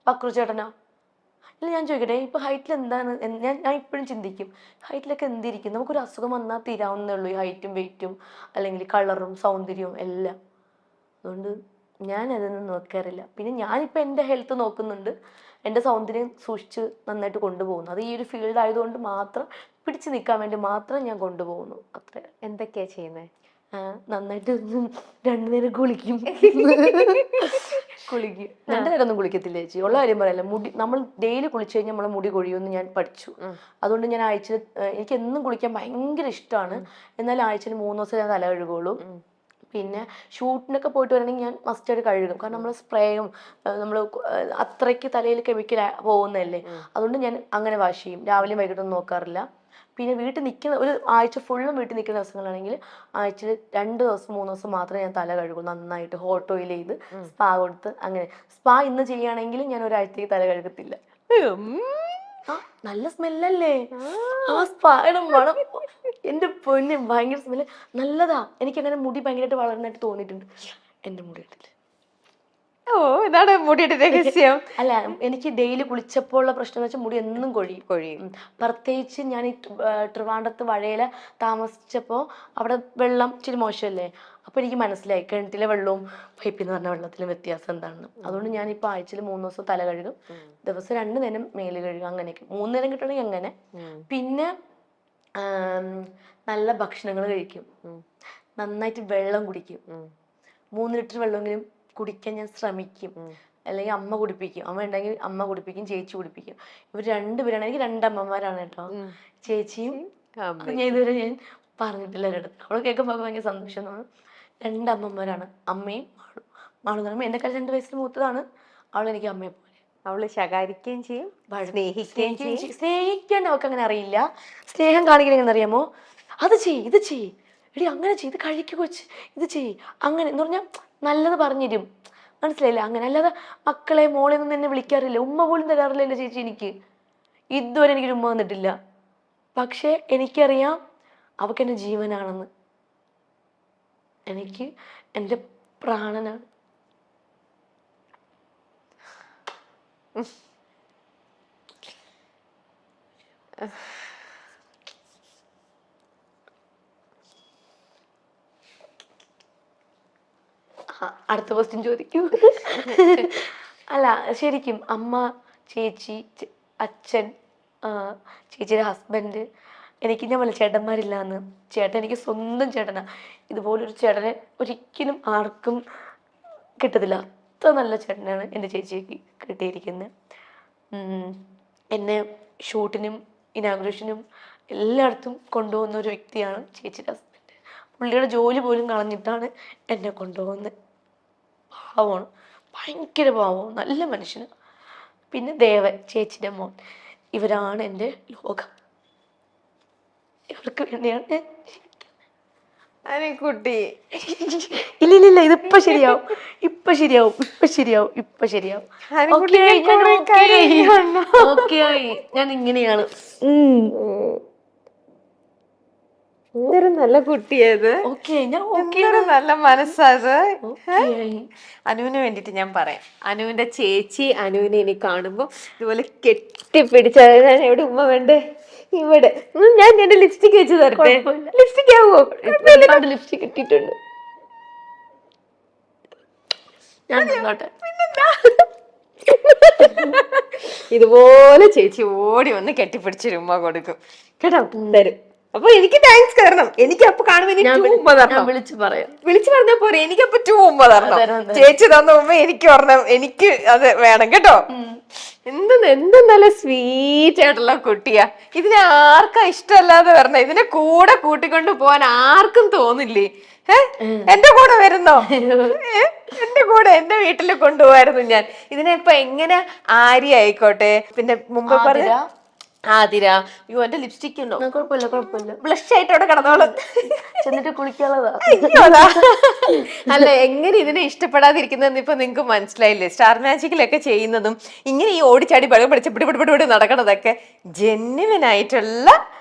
പക്രു ചേട്ടനോ? ഇല്ല, ഞാൻ ചോദിക്കട്ടെ, ഇപ്പൊ ഹൈറ്റിൽ എന്താണ് ഞാൻ ഇപ്പോഴും ചിന്തിക്കും, ഹൈറ്റിലൊക്കെ എന്തിരിക്കും? നമുക്കൊരു അസുഖം വന്നാൽ തീരാവുന്നേ ഉള്ളൂ, ഈ ഹൈറ്റും വെയിറ്റും അല്ലെങ്കിൽ കളറും സൗന്ദര്യവും എല്ലാം. അതുകൊണ്ട് ഞാൻ അതൊന്നും നോക്കാറില്ല. പിന്നെ ഞാനിപ്പോൾ എൻ്റെ ഹെൽത്ത് നോക്കുന്നുണ്ട്, എൻ്റെ സൗന്ദര്യം സൂക്ഷിച്ച് നന്നായിട്ട് കൊണ്ടുപോകുന്നു. അത് ഈ ഒരു ഫീൽഡ് ആയതുകൊണ്ട് മാത്രം, പിടിച്ചു നിൽക്കാൻ വേണ്ടി മാത്രം ഞാൻ കൊണ്ടുപോകുന്നു. അത്ര. എന്തൊക്കെയാ ചെയ്യുന്നത്? നന്നായിട്ട് 2 നേരം കുളിക്കും. കുളിക്കും. 2 നേരം ഒന്നും കുളിക്കത്തില്ല ചേച്ചി, ഉള്ള കാര്യം പറയല്ല. മുടി നമ്മൾ ഡെയിലി കുളിച്ചു കഴിഞ്ഞാൽ നമ്മളെ മുടി കൊഴിയുമെന്ന് ഞാൻ പഠിച്ചു. അതുകൊണ്ട് ഞാൻ ആഴ്ചയിൽ, എനിക്ക് എന്നും കുളിക്കാൻ ഭയങ്കര ഇഷ്ടമാണ്. എന്നാൽ ആഴ്ചയിൽ 3 ദിവസം ഞാൻ തല കഴുകുള്ളൂ. പിന്നെ ഷൂട്ടിനൊക്കെ പോയിട്ട് വരണമെങ്കിൽ ഞാൻ മസ്റ്റായിട്ട് കഴുകും. കാരണം നമ്മൾ സ്പ്രേയും നമ്മൾ അത്രയ്ക്ക് തലയിൽ കെമിക്കൽ പോകുന്നതല്ലേ. അതുകൊണ്ട് ഞാൻ അങ്ങനെ വാഷ് ചെയ്യും. രാവിലെയും വൈകിട്ടൊന്നും നോക്കാറില്ല. പിന്നെ വീട്ടിൽ നിൽക്കുന്ന ഒരു ആഴ്ച ഫുള്ളും വീട്ടിൽ നിൽക്കുന്ന ദിവസങ്ങളാണെങ്കിൽ ആഴ്ചയിൽ 2 ദിവസം 3 ദിവസം മാത്രമേ ഞാൻ തല കഴുകൂ. നന്നായിട്ട് ഹോട്ട് ഓയിൽ ചെയ്ത് സ്പാ കൊടുത്ത് അങ്ങനെ. സ്പാ ഇന്ന് ചെയ്യുകയാണെങ്കിൽ ഞാൻ ഒരാഴ്ചത്തേക്ക് തല കഴുകത്തില്ല. നല്ല സ്മെല്ലല്ലേ ആ സ്പായുടെ മണം. എൻ്റെ പൊന്നെ, ഭയങ്കര സ്മെല്ല്, നല്ലതാ. എനിക്കങ്ങനെ മുടി ഭയങ്കരമായിട്ട് വളർന്നായിട്ട് തോന്നിയിട്ടുണ്ട്. എൻ്റെ മുടി ഇട്ടില്ല. ഓ, ഇതാണ് മുടിയുടെ രഹസ്യം. അല്ല, എനിക്ക് ഡെയിലി കുളിച്ചപ്പോൾ ഉള്ള പ്രശ്നം എന്ന് വെച്ചാൽ മുടി എന്നും കൊഴിയും. പ്രത്യേകിച്ച് ഞാൻ ഈ ട്രിവാൻഡ്രത്ത് വഴയില താമസിച്ചപ്പോൾ അവിടെ വെള്ളം ഇച്ചിരി മോശമല്ലേ. അപ്പോൾ എനിക്ക് മനസ്സിലായി കിണറ്റിലെ വെള്ളവും പൈപ്പിൽ നിന്ന് പറഞ്ഞ വെള്ളത്തിലും വ്യത്യാസം എന്താണെന്ന്. അതുകൊണ്ട് ഞാനിപ്പോൾ ആഴ്ചയിൽ 3 ദിവസം തല കഴുകും, ദിവസം 2 നേരം മേല് കഴുകും. അങ്ങനെയൊക്കെ 3 നേരം കിട്ടണമെങ്കിൽ അങ്ങനെ. പിന്നെ നല്ല ഭക്ഷണങ്ങൾ കഴിക്കും, നന്നായിട്ട് വെള്ളം കുടിക്കും. 3 ലിറ്റർ വെള്ളമെങ്കിലും കുടിക്കാൻ ഞാൻ ശ്രമിക്കും. അല്ലെങ്കിൽ അമ്മ കുടിപ്പിക്കും, അമ്മ ഉണ്ടെങ്കിൽ അമ്മ കുടിപ്പിക്കും, ചേച്ചി കുടിപ്പിക്കും. ഇവർ 2 പേരാണ്. എനിക്ക് 2 അമ്മമാരാണ് കേട്ടോ, ചേച്ചിയും. ഞാൻ ഇതുവരെ ഞാൻ പറഞ്ഞിട്ടില്ല ഒരിടത്ത്. അവൾ കേൾക്കുമ്പോൾ ഭയങ്കര സന്തോഷം തോന്നും. 2 അമ്മമാരാണ്, അമ്മയും മാളും. മാളു എന്ന് പറയുമ്പോൾ എന്നെക്കാൾ 2 വയസ്സിന് മൂത്തതാണ്. അവൾ എനിക്ക് അമ്മയെ പോലെ. അവള് ശകാരിക്കുകയും ചെയ്യും, സ്നേഹിക്കുകയും ചെയ്യും. സ്നേഹിക്കാൻ അവൾക്ക് അങ്ങനെ അറിയില്ല. സ്നേഹം കാണിക്കുന്നത് എങ്ങനെ അറിയാമോ? അത് ചെയ്യ്, ഇത് ചെയ്യ്, എടി അങ്ങനെ ചെയ്യ്, ഇത് കഴിക്കുക കൊച്ച്, ഇത് ചെയ്യ്, അങ്ങനെ എന്ന് പറഞ്ഞാൽ നല്ലത് പറഞ്ഞുതരും. മനസ്സിലായില്ല? അങ്ങനെ. അല്ലാതെ മക്കളെ മോളെ ഒന്നും എന്നെ വിളിക്കാറില്ല, ഉമ്മ പോലും തരാറില്ല എൻ്റെ ചേച്ചി എനിക്ക്. ഇതുവരെ എനിക്കൊരു ഉമ്മ വന്നിട്ടില്ല. പക്ഷെ എനിക്കറിയാം അവൾക്ക് എൻ്റെ ജീവനാണെന്ന്. എനിക്ക് എൻ്റെ പ്രാണനാണ്. അടുത്ത ക്വസ്റ്റ്യൻ ചോദിക്കൂ. അല്ല, ശരിക്കും അമ്മ, ചേച്ചി, അച്ഛൻ, ചേച്ചിയുടെ ഹസ്ബൻഡ്, എനിക്ക് ഞാൻ പറഞ്ഞ ചേട്ടന്മാരില്ലാന്ന്. ചേട്ടൻ എനിക്ക് സ്വന്തം ചേട്ടനാ. ഇതുപോലൊരു ചേട്ടനെ ഒരിക്കലും ആർക്കും കിട്ടത്തില്ല. അത്ര നല്ല ചേട്ടനാണ് എൻ്റെ ചേച്ചിക്ക് കിട്ടിയിരിക്കുന്നത്. എന്നെ ഷൂട്ടിനും ഇനാഗുറേഷനും എല്ലായിടത്തും കൊണ്ടുപോകുന്ന ഒരു വ്യക്തിയാണ് ചേച്ചിയുടെ ഹസ്ബൻഡ്. പുള്ളിയുടെ ജോലി പോലും കളഞ്ഞിട്ടാണ് എന്നെ കൊണ്ടുപോകുന്നത്. പാവമാണ്, ഭയങ്കര പാവമാണ്, നല്ല മനുഷ്യന്. പിന്നെ ദേവൻ, ചേച്ചിയുടെ മോൻ. ഇവരാണ് എൻ്റെ ലോകം. ഇവർക്ക് വേണ്ടിയാണ് കുട്ടി. ഇല്ല, ഇതിപ്പോ ശരിയാവും, ഇപ്പൊ ശരിയാവും, ഇപ്പൊ ശരിയാവും, ഇപ്പൊ ശരിയാവും. ഓക്കെ ആയി. ഞാൻ ഇങ്ങനെയാണ്. എന്തൊരു നല്ല കുട്ടിയത്, എന്തൊരു നല്ല മനസ്സാത്. അനുവിന് വേണ്ടിട്ട് ഞാൻ പറയാം. അനുവിന്റെ ചേച്ചി അനുവിനെ ഇനി കാണുമ്പോ ഇതുപോലെ കെട്ടിപ്പിടിച്ച, എവിടെ ഉമ്മ വേണ്ടേ? ഇവിടെ ഞാൻ എന്റെ ലിപ്സ്റ്റിക് വെച്ച് തരട്ടെ? ലിപ്സ്റ്റിക് ആവോ? ലിപ്സ്റ്റിക് ഇട്ടിട്ടുണ്ട് ഞാൻ. ഇതുപോലെ ചേച്ചി ഓടി വന്ന് കെട്ടിപ്പിടിച്ചൊരു ഉമ്മ കൊടുക്കും കേട്ടോ, തരും. അപ്പൊ എനിക്ക് താങ്ക്സ് തരണം. എനിക്ക് അപ്പൊ കാണുമ്പോ ഉമ്മ തരണം. വിളിച്ചു പറഞ്ഞാ പോരെ, എനിക്കപ്പൊ 2 ഉമ്മ തരണം. ചേച്ചി തന്ന ഉമ്മ എനിക്ക് പറഞ്ഞ, എനിക്ക് അത് വേണം കേട്ടോ. എന്ത് നല്ല സ്വീറ്റ് ആയിട്ടുള്ള കുട്ടിയാ. ഇതിനെ ആർക്കാ ഇഷ്ടമല്ലാതെ വരണേ? ഇതിനെ കൂടെ കൂട്ടിക്കൊണ്ട് പോവാൻ ആർക്കും തോന്നില്ലേ? എന്റെ കൂടെ വരുന്നോ? എന്റെ കൂടെ എന്റെ വീട്ടിൽ കൊണ്ടുപോവായിരുന്നു ഞാൻ. ഇതിനെ ഇപ്പൊ എങ്ങനെ ആര്യ ആയിക്കോട്ടെ, പിന്നെ മുമ്പ് പറഞ്ഞ ആതിര. അയ്യോ, എന്റെ ലിപ്സ്റ്റിക് ഉണ്ടോ? കുഴപ്പമില്ല. ബ്ലഷ് ആയിട്ട് അവിടെ കിടന്നോളൂ, ചെന്നിട്ട് കുളിക്കാനുള്ളതാ. അല്ല, എങ്ങനെ ഇതിനെ ഇഷ്ടപ്പെടാതിരിക്കുന്നതെന്ന് ഇപ്പൊ നിങ്ങക്ക് മനസ്സിലായില്ലേ? സ്റ്റാർ മാജിക്കിലൊക്കെ ചെയ്യുന്നതും ഇങ്ങനെ ഈ ഓടിച്ചാടി ബഴ പഠിച്ച് പിടിപിടി നടക്കണതൊക്കെ ജെന്യുവൻ ആയിട്ടുള്ള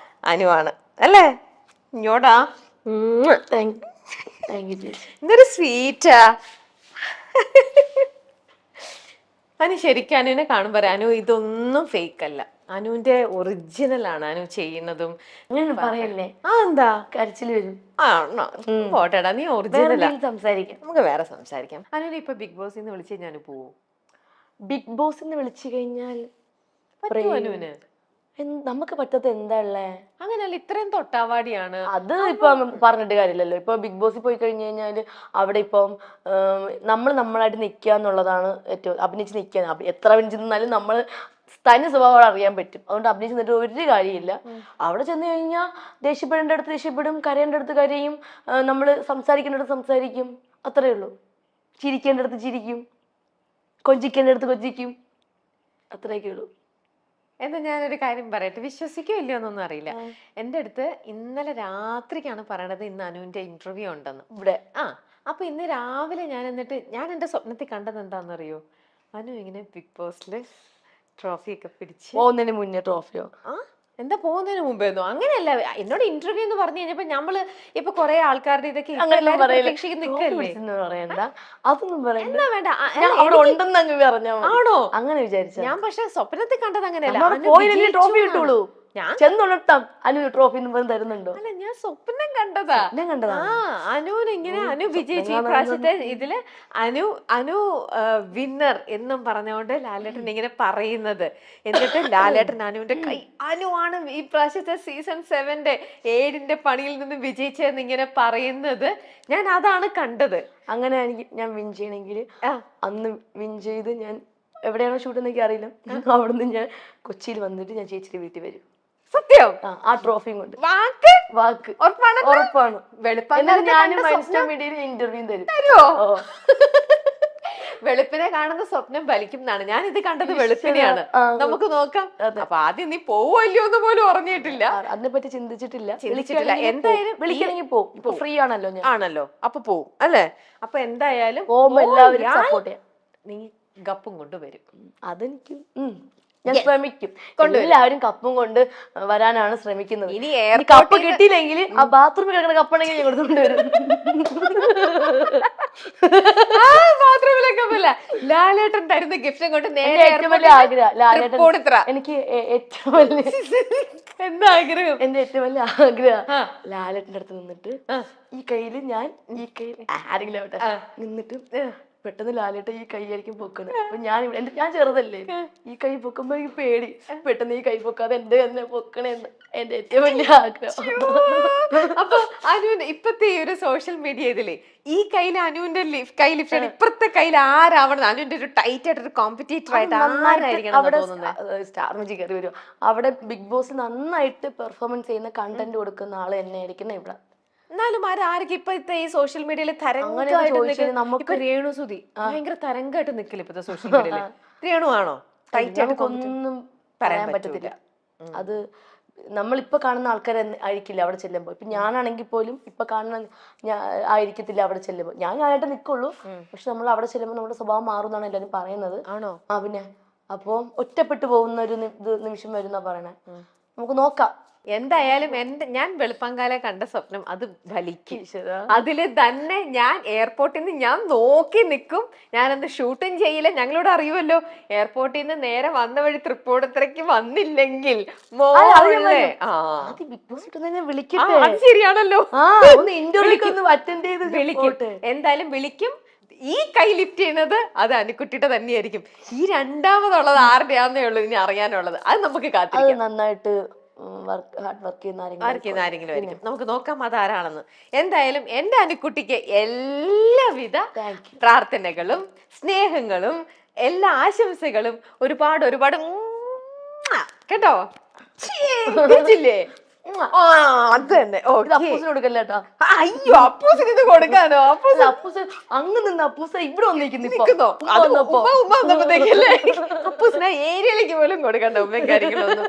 അനുവാണ് അല്ലേ? ഇങ്ങോട്ടാ. എന്തൊരു സ്വീറ്റാ. അനു ശരിക്കും അനുവിനെ കാണുമ്പോ അനു ഇതൊന്നും ഫേക്ക് അല്ല, അനുവിന്റെ ഒറിജിനൽ ആണ് അനു ചെയ്യുന്നതും. അങ്ങനെ പറയല്ലേ, എന്താ കരച്ചിൽ വരും. പോട്ടെടാ, നീ ഒറിജിനലാ. സംസാരിക്കാം, നമുക്ക് വേറെ സംസാരിക്കാം. അനുവിനെ ഇപ്പൊ ബിഗ് ബോസിൽ നിന്ന് വിളിച്ച് ഞാൻ പോവും? ബിഗ് ബോസ് വിളിച്ചു കഴിഞ്ഞാൽ പറ്റുമോ അനുവിന്? നമുക്ക് പറ്റാത്ത എന്താ ഉള്ളേ? അങ്ങനെയല്ല, ഇത്രയും തൊട്ടാവാടിയാണ്. അത് ഇപ്പൊ പറഞ്ഞിട്ട് കാര്യമില്ലല്ലോ. ഇപ്പൊ ബിഗ് ബോസിൽ പോയി കഴിഞ്ഞു കഴിഞ്ഞാല് അവിടെ ഇപ്പം നമ്മളായിട്ട് നിക്കുക എന്നുള്ളതാണ് ഏറ്റവും. അഭിനയിച്ച് നിൽക്കുക, എത്ര അഭിനയിച്ച് നിന്നാലും നമ്മൾ തനി സ്വഭാവം അറിയാൻ പറ്റും. അതുകൊണ്ട് അഭിനയിച്ച് നിന്നിട്ട് ഒരു കാര്യമില്ല. അവിടെ ചെന്ന് കഴിഞ്ഞാൽ ദേഷ്യപ്പെടേണ്ട അടുത്ത് ദേഷ്യപ്പെടും, കരയേണ്ട അടുത്ത് കരയും, നമ്മൾ സംസാരിക്കേണ്ടടുത്ത് സംസാരിക്കും, അത്രേ ഉള്ളൂ. ചിരിക്കേണ്ടടുത്ത് ചിരിക്കും, കൊഞ്ചിക്കേണ്ടടുത്ത് കൊഞ്ചിക്കും, അത്രയൊക്കെ ഉള്ളൂ. എന്താ ഞാനൊരു കാര്യം പറയട്ടെ, വിശ്വസിക്കോ ഇല്ലയോ എന്നൊന്നും അറിയില്ല. എന്റെ അടുത്ത് ഇന്നലെ രാത്രിക്കാണ് പറയണത് ഇന്ന് അനുവിന്റെ ഇന്റർവ്യൂ ഉണ്ടെന്ന് ഇവിടെ. അപ്പൊ ഇന്ന് രാവിലെ ഞാൻ എന്റെ സ്വപ്നത്തിൽ കണ്ടത് എന്താണെന്നറിയോ? അനു ഇങ്ങനെ ബിഗ് ബോസില് ട്രോഫി ഒക്കെ പിടിച്ച് പോകുന്നതിന് മുന്നേ ട്രോഫിയോ? എന്താ പോകുന്നതിന് മുമ്പേന്നോ? അങ്ങനെയല്ല, എന്നോട് ഇന്റർവ്യൂ എന്ന് പറഞ്ഞു കഴിഞ്ഞപ്പോ നമ്മള് ഇപ്പൊ കൊറേ ആൾക്കാരുടെ ഇതൊക്കെ പറയണ്ട, അതൊന്നും പറയണ്ട. എന്നാ വേണ്ട, അവിടെ ഉണ്ടെന്ന് അങ്ങ് പറഞ്ഞാ ആണോ? അങ്ങനെ വിചാരിച്ച ഞാൻ പക്ഷെ സ്വപ്നത്തിൽ കണ്ടത് അങ്ങനെയല്ല. പോയില്ലേ ട്രോഫി കിട്ടുള്ളൂ, ചെന്നുണർത്താം അനു ട്രോഫി തരുന്നുണ്ടോ? അല്ല, ഞാൻ സ്വപ്നം കണ്ടതാ. അനുവിന് ഇങ്ങനെ അനു വിജയിച്ചു ഈ പ്രാവശ്യത്തെ ഇതില് അനു വിന്നർ എന്നും പറഞ്ഞുകൊണ്ട് ലാലേട്ടൻ ഇങ്ങനെ പറയുന്നത്. എന്നിട്ട് ലാലേട്ടൻ അനുവിന്റെ കൈ, അനുവാണ് ഈ പ്രാവശ്യത്തെ സീസൺ 7 7 പണിയിൽ നിന്ന് വിജയിച്ചതെന്ന് ഇങ്ങനെ പറയുന്നത് ഞാൻ അതാണ് കണ്ടത്. അങ്ങനെ ഞാൻ വിൻ ചെയ്യണമെങ്കിൽ അന്ന് വിൻ ചെയ്ത് ഞാൻ എവിടെയാണോ ഷൂട്ട് എന്നൊക്കെ അറിയില്ല, അവിടുന്ന് ഞാൻ കൊച്ചിയിൽ വന്നിട്ട് ഞാൻ ചേച്ചിയുടെ വീട്ടിൽ വരും. സത്യം? ആ ട്രോഫിയും കൊണ്ട്. വാക്ക് ഉറപ്പാണ്. ഇന്റർവ്യൂ തരുമോ? വെളുപ്പിനെ കാണുന്ന സ്വപ്നം ഫലിക്കും എന്നാണ്. ഞാൻ ഇത് കണ്ടത് വെളുപ്പിനെയാണ്. നമുക്ക് നോക്കാം. അപ്പൊ ആദ്യം നീ പോവോ ഇല്ലയോ എന്ന് പോലും ഉറങ്ങിയിട്ടില്ല, അതിനെ പറ്റി ചിന്തിച്ചിട്ടില്ല. എന്തായാലും വിളിക്കണമെങ്കിൽ പോവും, ഇപ്പൊ ഫ്രീ ആണല്ലോ. അപ്പൊ പോവും അല്ലേ? അപ്പൊ എന്തായാലും എല്ലാവരും സപ്പോർട്ട് ചെയ്യാം. നീ ഗപ്പും കൊണ്ടുവരും. അതെനിക്ക് ഞാൻ ശ്രമിക്കും. എല്ലാവരും കപ്പും കൊണ്ട് വരാനാണ് ശ്രമിക്കുന്നത്. ഇനി കപ്പ് കിട്ടിയില്ലെങ്കിൽ ആ ബാത്റൂമിൽ കിടക്കുന്ന കപ്പാണെങ്കിൽ ഞാൻ കൊടുത്തുകൊണ്ട് വരും. ബാത്റൂമിലെ കപ്പല്ല, ലാലേട്ടൻ തരുന്ന ഗിഫ്റ്റും കൊണ്ട് നേരെ ഏറ്റവും വലിയ ആഗ്രഹം ലാലേട്ടൻ. എനിക്ക് ഏറ്റവും വലിയ എന്താ ആഗ്രഹം? എന്റെ ഏറ്റവും വലിയ ആഗ്രഹം ലാലേട്ടന്റെ അടുത്ത് നിന്നിട്ട് ഈ കയ്യില് ഞാൻ ഈ കയ്യിൽ ആരെങ്കിലും ആവട്ടെ നിന്നിട്ട് പെട്ടെന്ന് ലാലേട്ട ഈ കൈ ആയിരിക്കും പൊക്കണത്. അപ്പൊ ഞാൻ ചെറുതല്ലേ, ഈ കൈ പൊക്കുമ്പോ എനിക്ക് പേടി, പെട്ടെന്ന് ഈ കൈ പൊക്കാതെ എന്റെ തന്നെ പൊക്കണേന്ന് എന്റെ ഏറ്റവും വലിയ ആഗ്രഹം. അപ്പൊ അനുവിന് ഇപ്പത്തെ ഈ ഒരു സോഷ്യൽ മീഡിയ ഇതില് ഈ കയ്യിൽ അനുവിന്റെ കൈ ലിഫ്റ്റ് ആണ്, ഇപ്പഴത്തെ കയ്യിൽ ആരാവണം? അനുവിന്റെ ഒരു ടൈറ്റ് ആയിട്ട് ഒരു കോമ്പറ്റീറ്റർ ആയിട്ട് അവിടെ സ്റ്റാർ മജി കയറി വരും. അവിടെ ബിഗ് ബോസ് നന്നായിട്ട് പെർഫോമൻസ് ചെയ്യുന്ന കണ്ടന്റ് കൊടുക്കുന്ന ആള് എന്നെ ആയിരിക്കണം ഇവിടെ. എന്നാലും ആരൊക്കെ ഇപ്പത്തെ ഈ സോഷ്യൽ മീഡിയയിൽ തരംഗമായിട്ട് രേണു സുധി ഭയങ്കര തരംഗമായിട്ട് നിക്കില്ല ഇപ്പത്തെ സോഷ്യൽ മീഡിയയില്. രേണു ആണോ? ഒന്നും പറയാൻ പറ്റത്തില്ല. അത് നമ്മളിപ്പോ കാണുന്ന ആൾക്കാരെ ആയിരിക്കില്ല അവിടെ ചെല്ലുമ്പോ. ഇപ്പൊ ഞാനാണെങ്കിൽ പോലും ഇപ്പൊ കാണുന്ന ആയിരിക്കത്തില്ല അവിടെ ചെല്ലുമ്പോ. ഞാനായിട്ട് നിക്കുള്ളൂ, പക്ഷെ നമ്മൾ അവിടെ ചെല്ലുമ്പോ നമ്മുടെ സ്വഭാവം മാറുന്നാണ് എല്ലാരും പറയുന്നത്. ആണോ? പിന്നെ അപ്പൊ ഒറ്റപ്പെട്ടു പോകുന്ന ഒരു നിമിഷം വരുന്ന പറയണേ. നമുക്ക് നോക്കാം. എന്തായാലും ഞാൻ വെളുപ്പങ്കാലെ കണ്ട സ്വപ്നം അത് ഫലിക്കും. അതില് തന്നെ ഞാൻ എയർപോർട്ടിൽ നിന്ന് ഞാൻ നോക്കി നിൽക്കും. ഞാനന്ന് ഷൂട്ടിങ് ചെയ്യില്ല. ഞങ്ങളോട് അറിയുമല്ലോ, എയർപോർട്ടിൽ നിന്ന് നേരെ വന്ന വഴി തൃപ്പൂണിത്തുറയ്ക്ക് വന്നില്ലെങ്കിൽ അത് ശരിയാണല്ലോ, എന്തായാലും വിളിക്കും. ഈ കൈ ലിഫ്റ്റ് ചെയ്യുന്നത് അത് അനുക്കുട്ടിയുടെ തന്നെയായിരിക്കും. ഈ രണ്ടാമതുള്ളത് ആരുടെയാന്നേ ഉള്ളൂ ഇനി അറിയാനുള്ളത്. അത് നമുക്ക് കാത്തിരിക്കാം. നന്നായിട്ട് ഹാർഡ് വർക്ക് ചെയ്യുന്ന ആരെങ്കിലും ആയിരിക്കും. നമുക്ക് നോക്കാം അതാരാണെന്ന്. എന്തായാലും എന്റെ അനുക്കുട്ടിക്ക് എല്ലാവിധ പ്രാർത്ഥനകളും സ്നേഹങ്ങളും എല്ലാ ആശംസകളും ഒരുപാട് കേട്ടോ. അത് തന്നെ. കൊടുക്കല്ലേട്ടാ. അയ്യോ, അപ്പൂസിന് ഇത് കൊടുക്കാനോ? അപ്പൂസ് അങ്ങ് നിന്ന് അപ്പൂസ ഇവിടെ വന്നിരിക്കുന്നു. അപ്പൂസിനെ ഏരിയയിലേക്ക് പോലും കൊടുക്കണ്ട ഉമ്മയും കാര്യങ്ങളൊന്നും.